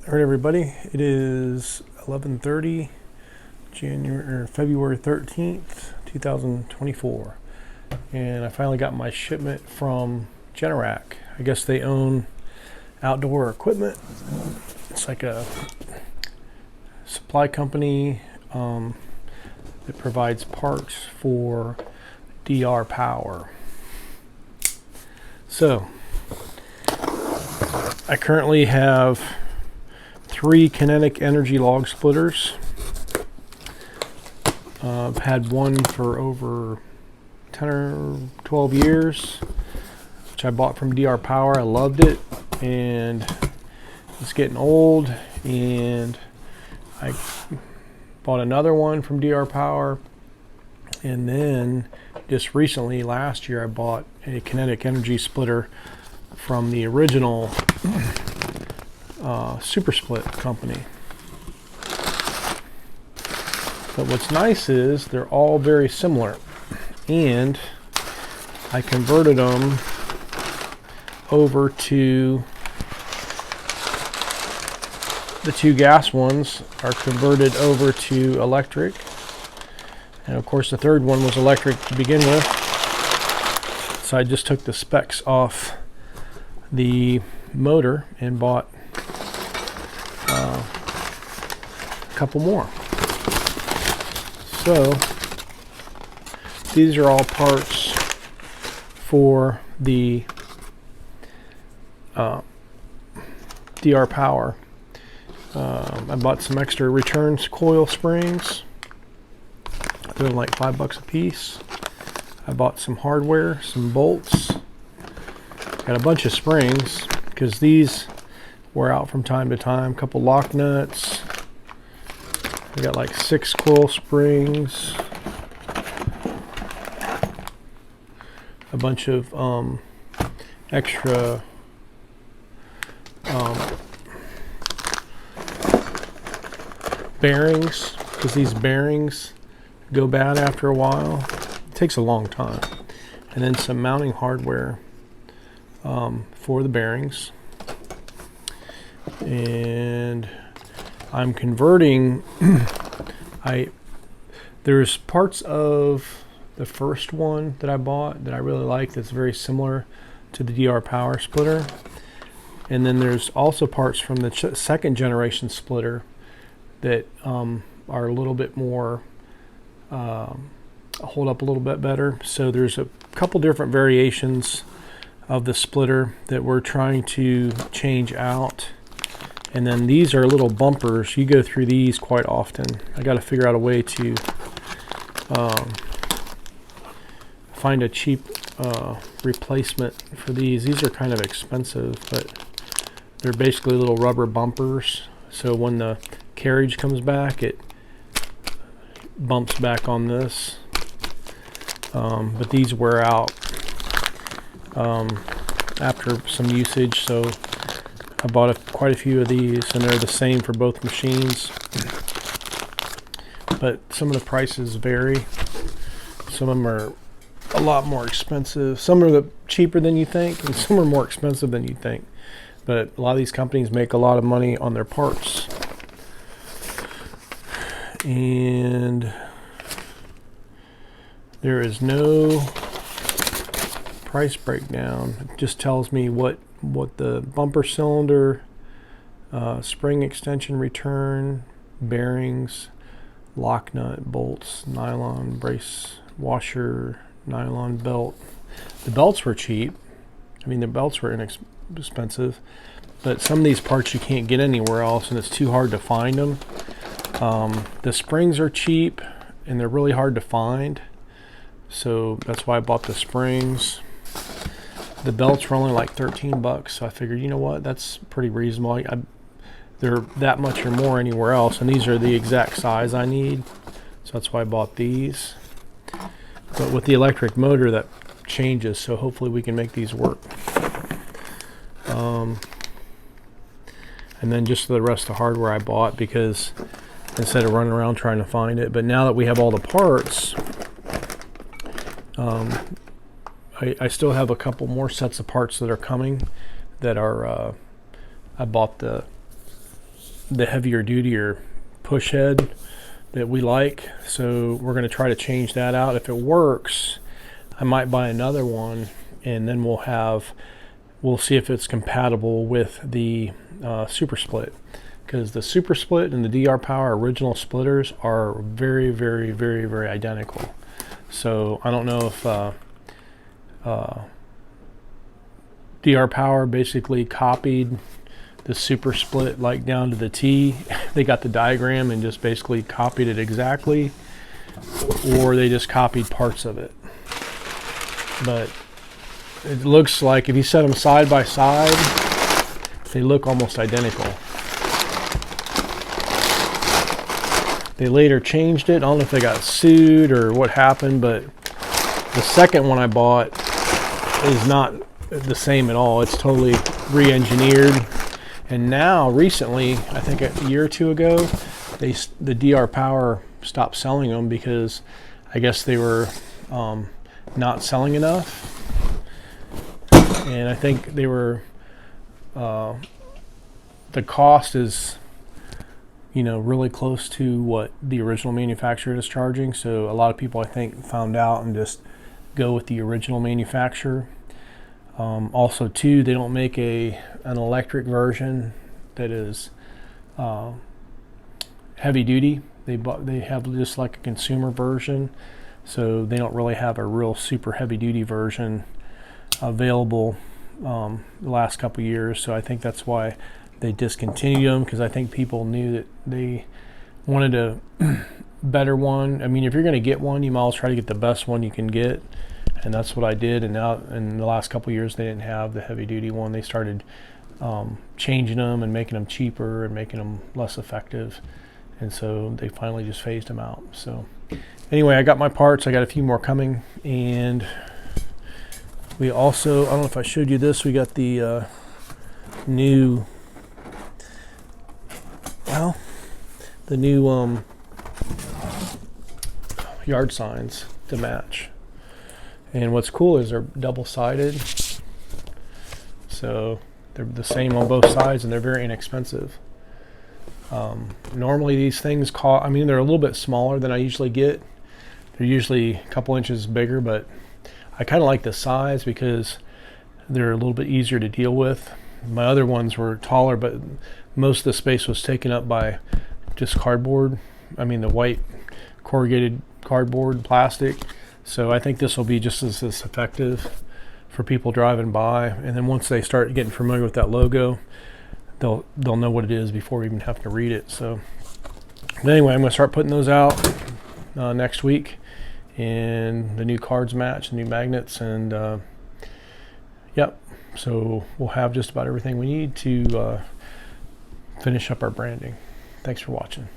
All right, everybody. It is 11:30, February 13th, 2024, and I finally got my shipment from Generac. I guess they own outdoor equipment. It's like a supply company that provides parts for DR power. So I currently have 3 Kinetic energy log splitters. I've had one for over 10 or 12 years, which I bought from DR Power. I loved it, and it's getting old, and I bought another one from DR Power, and then just recently, last year, I bought a Kinetic energy splitter from the original Super Split company. But what's nice is they're all very similar, and I converted them over to the 2 gas ones are converted over to electric, and of course the third one was electric to begin with, so I just took the specs off the motor and bought a couple more. So these are all parts for the DR Power. I bought some extra returns coil springs. They're like $5 a piece. I bought some hardware, some bolts. Got a bunch of springs because these wear out from time to time. A couple lock nuts. I got like 6 coil springs. A bunch of extra bearings, because these bearings go bad after a while. It takes a long time. And then some mounting hardware for the bearings. And I'm converting there's parts of the first one that I bought that I really like that's very similar to the DR Power splitter, and then there's also parts from the second generation splitter that are a little bit more hold up a little bit better. So there's a couple different variations of the splitter that we're trying to change out. And then these are little bumpers. You go through these quite often. I got to figure out a way to find a cheap replacement for these. These are kind of expensive, but they're basically little rubber bumpers. So when the carriage comes back, it bumps back on this. But these wear out after some usage, so I bought quite a few of these, and they're the same for both machines. But some of the prices vary. Some of them are a lot more expensive. Some are cheaper than you think, and some are more expensive than you think. But a lot of these companies make a lot of money on their parts. And there is no price breakdown. It just tells me what the bumper cylinder, spring extension return, bearings, lock nut, bolts, nylon brace, washer, nylon belt. The belts were cheap. I mean, the belts were inexpensive, but some of these parts you can't get anywhere else, and it's too hard to find them. The springs are cheap, and they're really hard to find, so that's why I bought the springs. The belts were only like $13, so I figured, you know what, that's pretty reasonable. They're that much or more anywhere else, and these are the exact size I need, so that's why I bought these. But with the electric motor, that changes, so hopefully we can make these work. And then just the rest of the hardware I bought, because instead of running around trying to find it. But now that we have all the parts, I still have a couple more sets of parts that are coming that are I bought the the heavier duty or push head that we like. So we're going to try to change that out. If it works, I might buy another one, and then we'll see if it's compatible with the super split, because the super split and the DR Power original splitters are very, very, very, very identical. So I don't know if DR Power basically copied the super split like down to the T. They got the diagram and just basically copied it exactly, or they just copied parts of it. But it looks like if you set them side by side, they look almost identical. They later changed it. I don't know if they got sued or what happened, but the second one I bought is not the same at all. It's totally re-engineered. And now, recently, I think a year or two ago, the DR Power stopped selling them because I guess they were not selling enough. And I think they were, the cost is, really close to what the original manufacturer is charging. So a lot of people, I think, found out and just go with the original manufacturer. Also, too, they don't make an electric version that is heavy duty. They have just like a consumer version, so they don't really have a real super heavy duty version available the last couple years. So I think that's why they discontinued them, because I think people knew that they wanted a better one. I mean, if you're going to get one, you might as well try to get the best one you can get. And that's what I did. And now in the last couple of years, they didn't have the heavy duty one. They started changing them and making them cheaper and making them less effective. And so they finally just phased them out. So anyway, I got my parts. I got a few more coming. And we also, I don't know if I showed you this, we got the new yard signs to match. And what's cool is they're double-sided, so they're the same on both sides, and they're very inexpensive. Normally these things cost, I mean, they're a little bit smaller than I usually get. They're usually a couple inches bigger, but I kind of like the size because they're a little bit easier to deal with. My other ones were taller, but most of the space was taken up by just cardboard. I mean, the white corrugated cardboard plastic. So I think this will be just as effective for people driving by. And then once they start getting familiar with that logo, they'll know what it is before we even have to read it. So but anyway, I'm going to start putting those out next week. And the new cards match, the new magnets, and yep. So we'll have just about everything we need to finish up our branding. Thanks for watching.